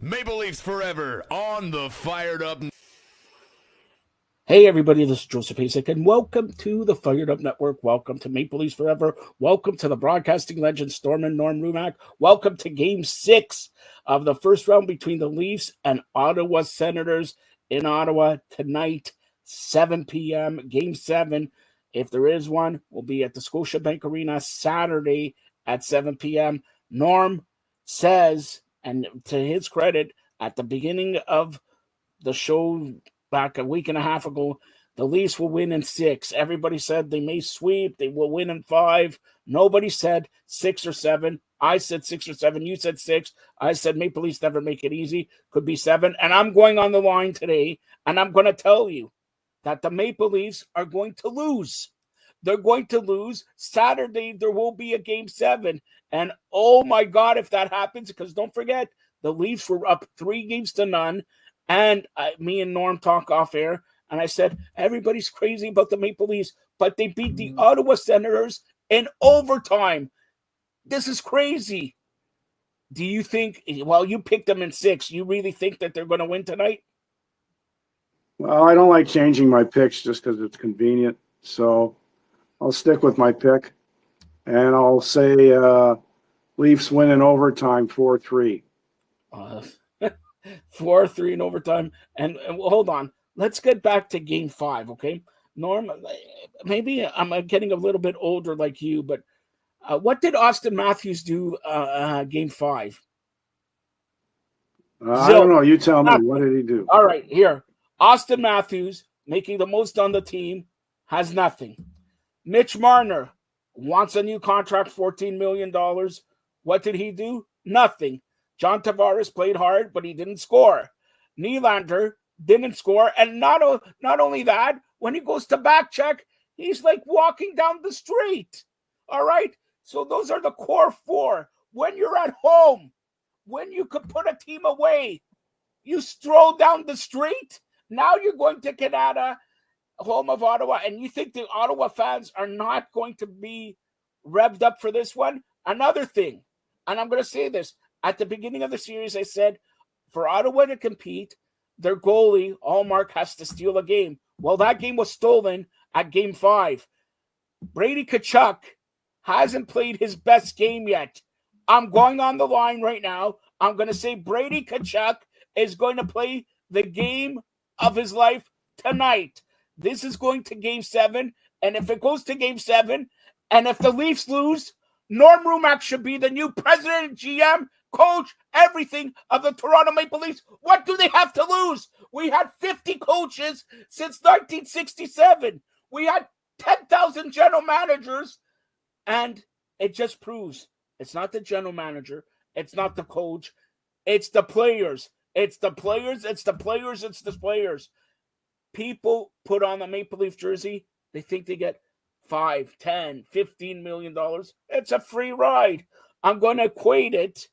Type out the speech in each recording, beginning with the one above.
Maple Leafs forever on the Fired Up. Hey everybody, this is Joseph Hasek, and welcome to the Fired Up Network. Welcome to Maple Leafs Forever. Welcome to the broadcasting legend Storm and Norm Rumack. Welcome to Game 6 of the first round between the Leafs and Ottawa Senators in Ottawa tonight, 7 p.m. Game 7, if there is one, will be at the Scotiabank Arena Saturday at 7 p.m. Norm says, and to his credit, at the beginning of the show back a week and a half ago, the Leafs will win in 6. Everybody said they may sweep, they will win in 5. Nobody said 6 or 7. I said 6 or 7. You said 6. I said Maple Leafs never make it easy. Could be 7. And I'm going on the line today, and I'm going to tell you that the Maple Leafs are going to lose. They're going to lose. Saturday, there will be a Game 7. And oh my God, if that happens, because don't forget, the Leafs were up 3-0. And me and Norm talk off air, and I said, everybody's crazy about the Maple Leafs, but they beat the Ottawa Senators in overtime. This is crazy. Do you think, well, you picked them in 6, you really think that they're going to win tonight? Well, I don't like changing my picks just because it's convenient, so I'll stick with my pick, and I'll say Leafs win in overtime 4-3. 4-3 in overtime. And hold on. Let's get back to Game 5, okay? Norm, maybe I'm getting a little bit older like you, but what did Austin Matthews do Game 5? I don't know. You tell me. What did he do? All right, here. Austin Matthews, making the most on the team, has nothing. Mitch Marner wants a new contract, $14 million. What did he do? Nothing. John Tavares played hard, but he didn't score. Nylander didn't score. And not only that, when he goes to back check, he's like walking down the street. All right? So those are the core 4. When you're at home, when you could put a team away, you stroll down the street. Now you're going to Canada, home of Ottawa, and you think the Ottawa fans are not going to be revved up for this one? Another thing, and I'm going to say this, at the beginning of the series, I said, for Ottawa to compete, their goalie, Allmark, has to steal a game. Well, that game was stolen at Game 5. Brady Tkachuk hasn't played his best game yet. I'm going on the line right now. I'm going to say Brady Tkachuk is going to play the game of his life tonight. This is going to Game 7, and if it goes to Game 7, and if the Leafs lose, Norm Rumack should be the new president, GM, coach, everything of the Toronto Maple Leafs. What do they have to lose? We had 50 coaches since 1967. We had 10,000 general managers, and it just proves it's not the general manager, it's not the coach, it's the players. It's the players, it's the players, it's the players. People put on the Maple Leaf jersey, they think they get $5, $10, $15 million. It's a free ride. I'm going to equate it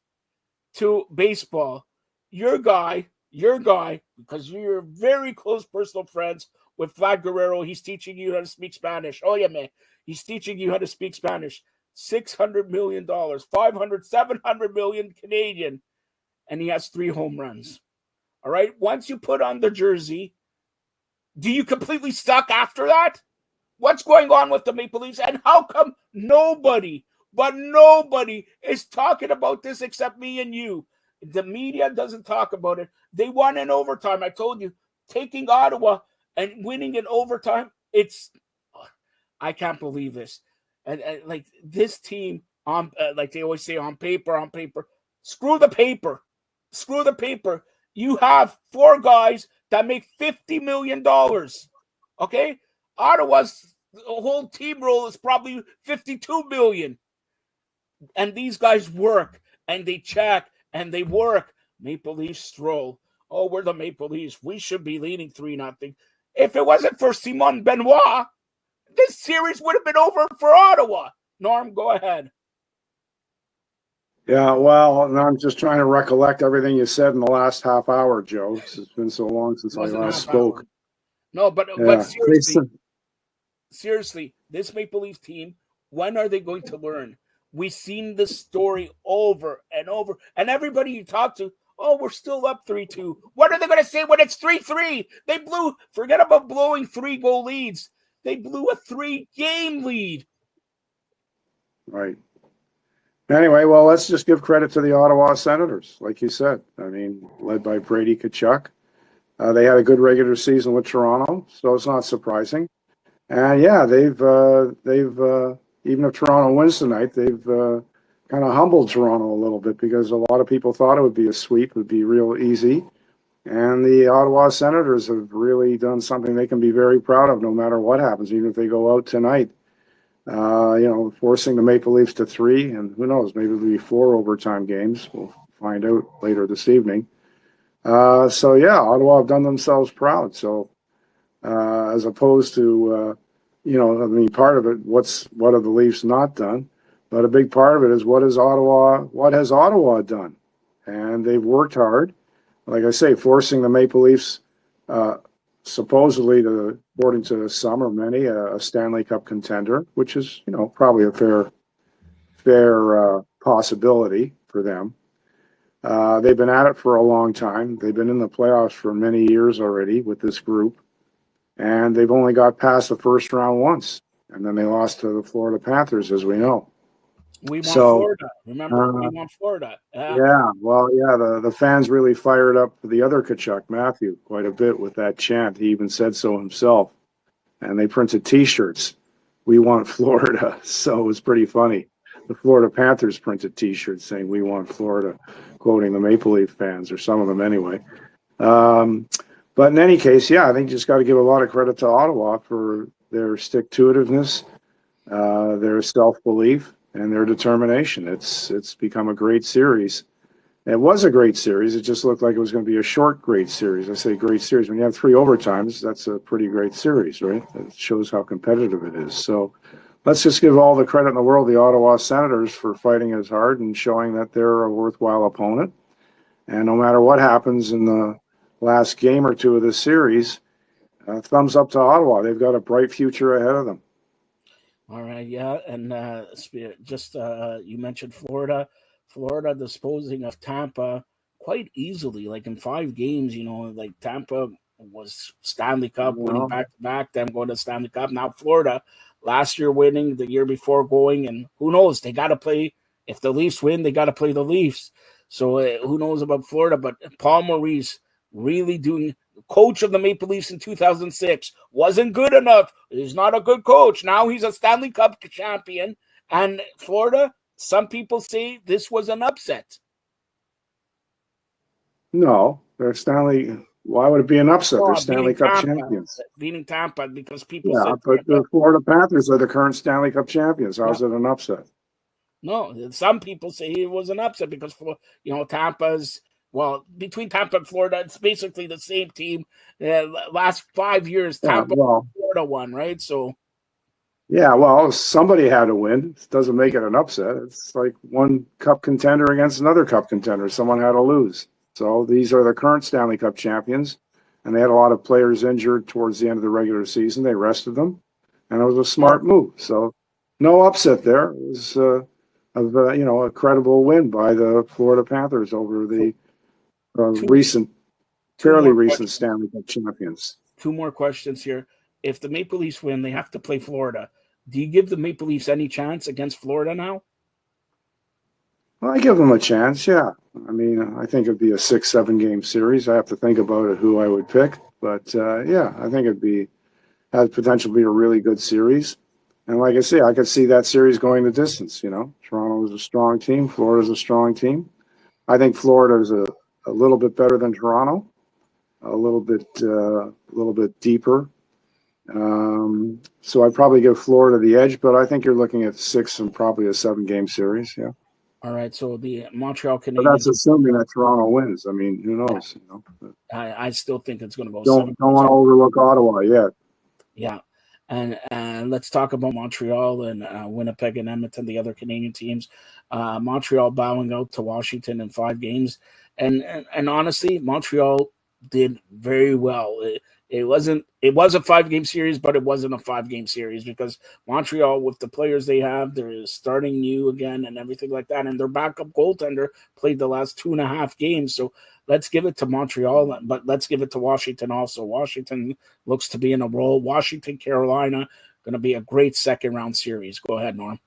to baseball. Your guy, because you're very close personal friends with Vlad Guerrero, he's teaching you how to speak Spanish. Oh, yeah, man. He's teaching you how to speak Spanish. $600 million, 500, 700 million Canadian, and he has 3 home runs. All right? Once you put on the jersey, do you completely suck after that? What's going on with the Maple Leafs? And how come nobody is talking about this except me and you? The media doesn't talk about it. They won in overtime. I told you, taking Ottawa and winning in overtime, I can't believe this. And like this team, like they always say, on paper. Screw the paper. You have 4 guys that make $50 million. Okay? Ottawa's whole team roll is probably $52 million. And these guys work, and they check, and they work. Maple Leafs stroll. Oh, we're the Maple Leafs. We should be leading 3-0. If it wasn't for Simon Benoit, this series would have been over for Ottawa. Norm, go ahead. Yeah, well, and I'm just trying to recollect everything you said in the last half hour, Joe. It's been so long since I last spoke. No, but seriously, this Maple Leaf team, when are they going to learn? We've seen this story over and over. And everybody you talk to, Oh, we're still up 3-2. What are they going to say when it's 3-3? Forget about blowing 3-goal leads. They blew a 3-game lead. Right. Anyway, well, let's just give credit to the Ottawa Senators, like you said. I mean, led by Brady Tkachuk. They had a good regular season with Toronto, so it's not surprising. And yeah, they've even if Toronto wins tonight, they've kind of humbled Toronto a little bit because a lot of people thought it would be a sweep, it would be real easy. And the Ottawa Senators have really done something they can be very proud of no matter what happens, even if they go out tonight. Forcing the Maple Leafs to 3, and who knows, maybe it'll be 4 overtime games. We'll find out later this evening. So yeah, Ottawa have done themselves proud. So as opposed to, part of it, what have the Leafs not done? But a big part of it is what has Ottawa done? And they've worked hard. Like I say, forcing the Maple Leafs supposedly, according to some or many, a Stanley Cup contender, which is, probably a fair possibility for them. They've been at it for a long time. They've been in the playoffs for many years already with this group, and they've only got past the first round once, and then they lost to the Florida Panthers, as we know. We want Florida. Remember, we want Florida. Yeah, well, yeah, the fans really fired up the other Tkachuk, Matthew, quite a bit with that chant. He even said so himself. And they printed T-shirts. We want Florida. So it was pretty funny. The Florida Panthers printed T-shirts saying, we want Florida, quoting the Maple Leaf fans, or some of them anyway. But in any case, yeah, I think you just got to give a lot of credit to Ottawa for their stick-to-itiveness, their self-belief, and their determination. It's become a great series. It was a great series. It just looked like it was going to be a short, great series. I say great series. When you have 3 overtimes, that's a pretty great series, right? It shows how competitive it is. So let's just give all the credit in the world to the Ottawa Senators for fighting as hard and showing that they're a worthwhile opponent. And no matter what happens in the last game or two of this series, thumbs up to Ottawa. They've got a bright future ahead of them. All right, yeah, and you mentioned Florida. Florida disposing of Tampa quite easily, like in 5 games. Like Tampa was Stanley Cup winning back-to-back, them going to Stanley Cup. Now Florida, last year winning, the year before going, and who knows? They got to play. If the Leafs win, they got to play the Leafs. So who knows about Florida? But Paul Maurice really doing. Coach of the Maple Leafs in 2006 wasn't good enough. He's not a good coach. Now he's a Stanley Cup champion. And Florida, some people say this was an upset. No, they're Stanley. Why would it be an upset? They're Stanley Cup champions. Beating Tampa because people said but the Florida Panthers are the current Stanley Cup champions. How's it an upset? No, some people say it was an upset because Tampa's. Well, between Tampa and Florida, it's basically the same team. Last 5 years, Tampa and Florida won, right? So, yeah, well, somebody had to win. It doesn't make it an upset. It's like one cup contender against another cup contender. Someone had to lose. So these are the current Stanley Cup champions, and they had a lot of players injured towards the end of the regular season. They rested them, and it was a smart move. So no upset there. It was a credible win by the Florida Panthers over the fairly recent Stanley Cup champions. 2 more questions here. If the Maple Leafs win, they have to play Florida. Do you give the Maple Leafs any chance against Florida now? Well, I give them a chance, yeah. I mean, I think it'd be a 6-7 game series. I have to think about it, who I would pick. But, yeah, I think has potential to be a really good series. And like I say, I could see that series going the distance, Toronto is a strong team. Florida's a strong team. I think Florida is a little bit better than Toronto, a little bit deeper. So I'd probably give Florida the edge, but I think you're looking at 6 and probably a 7 game series. Yeah. All right. So the Montreal Canadiens. But that's assuming that Toronto wins. I mean, who knows? I still think it's going to go. Don't want to overlook Ottawa yet. Yeah. And let's talk about Montreal and Winnipeg and Edmonton, the other Canadian teams. Montreal bowing out to Washington in 5 games. And honestly, Montreal did very well. It was a 5-game series, but it wasn't a 5-game series because Montreal, with the players they have, they're starting new again and everything like that. And their backup goaltender played the last 2.5 games. So let's give it to Montreal, but let's give it to Washington also. Washington looks to be in a roll. Washington, Carolina, going to be a great second-round series. Go ahead, Norm.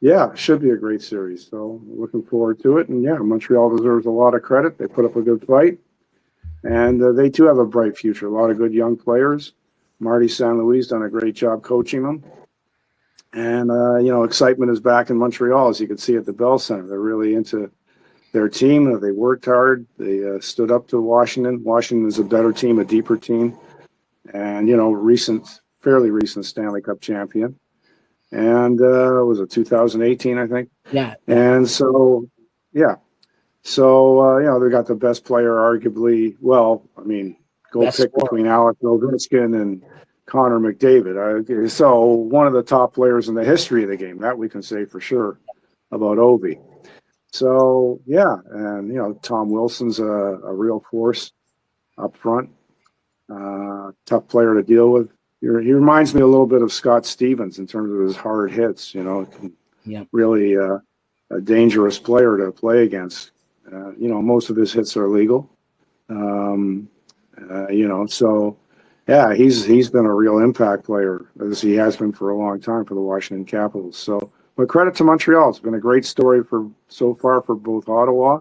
Yeah, it should be a great series. So looking forward to it. And yeah, Montreal deserves a lot of credit. They put up a good fight. And they too have a bright future. A lot of good young players. Marty St. Louis done a great job coaching them. And, excitement is back in Montreal, as you can see at the Bell Center. They're really into their team. They worked hard. They stood up to Washington. Washington is a better team, a deeper team. And, fairly recent Stanley Cup champion. And was it 2018, I think? Yeah. And so, yeah. So, they got the best player, arguably. Well, I mean, go Best pick scorer. between Alex Ovechkin and Connor McDavid. So, one of the top players in the history of the game, that we can say for sure about Ovi. So, yeah. And, Tom Wilson's a real force up front. Tough player to deal with. He reminds me a little bit of Scott Stevens in terms of his hard hits, Yeah. Really a dangerous player to play against. Most of his hits are legal. So yeah, he's been a real impact player, as he has been for a long time for the Washington Capitals. So, but credit to Montreal. It's been a great story so far for both Ottawa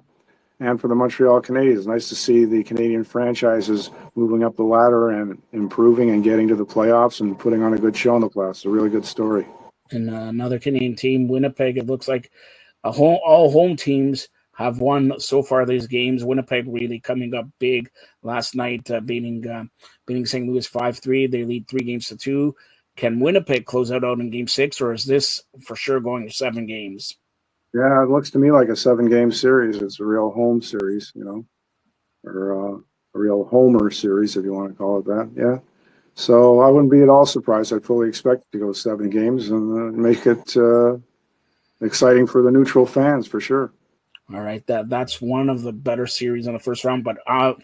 and for the Montreal Canadiens. Nice to see the Canadian franchises moving up the ladder and improving and getting to the playoffs and putting on a good show in the playoffs. It's a really good story. And another Canadian team, Winnipeg, it looks like all home teams have won so far these games. Winnipeg really coming up big last night, beating St. Louis 5-3. They lead 3-2. Can Winnipeg close out in Game 6, or is this for sure going to 7 games? Yeah, it looks to me like a 7-game series. It's a real home series, or a real homer series, if you want to call it that. Yeah. So I wouldn't be at all surprised. I'd fully expect it to go 7 games and make it exciting for the neutral fans for sure. All right, that's one of the better series in the first round. But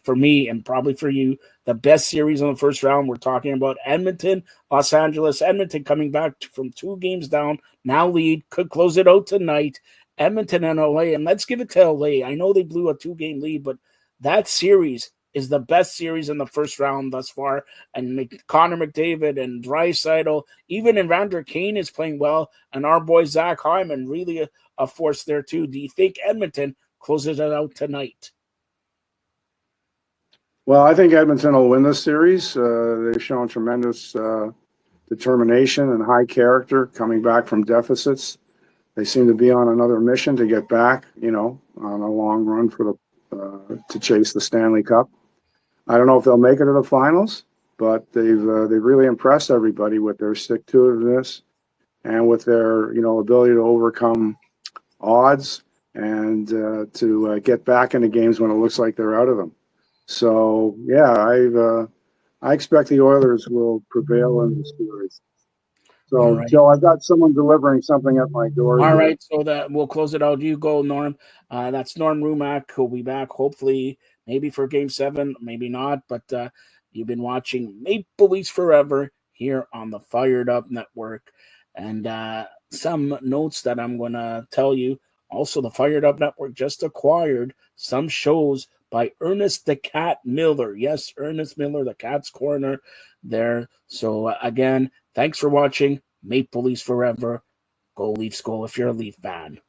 for me, and probably for you, the best series in the first round, we're talking about Edmonton, Los Angeles. Edmonton coming back from 2 games down, now lead, could close it out tonight. Edmonton and LA, and let's give it to LA. I know they blew a 2-game lead, but that series is the best series in the first round thus far. And Connor McDavid and Draisaitl, even Evander Kane is playing well, and our boy Zach Hyman really a force there too. Do you think Edmonton closes it out tonight? Well, I think Edmonton will win this series. They've shown tremendous determination and high character coming back from deficits. They seem to be on another mission to get back, on a long run to chase the Stanley Cup. I don't know if they'll make it to the finals, but they've really impressed everybody with their stick-to-itiveness and with their ability to overcome odds and to get back into games when it looks like they're out of them. So yeah, I expect the Oilers will prevail in the series. So right. Joe, I've got someone delivering something at my door. All right, so that we'll close it out. You go, Norm. That's Norm Rumack, who'll be back hopefully maybe for Game 7, maybe not. But you've been watching Maple Leafs Forever here on the Fired Up Network. And some notes that I'm going to tell you. Also, the Fired Up Network just acquired some shows by Ernest the Cat Miller. Yes, Ernest Miller, the Cat's Corner there. So, again, thanks for watching Maple Leafs Forever. Go Leafs, go if you're a Leaf fan.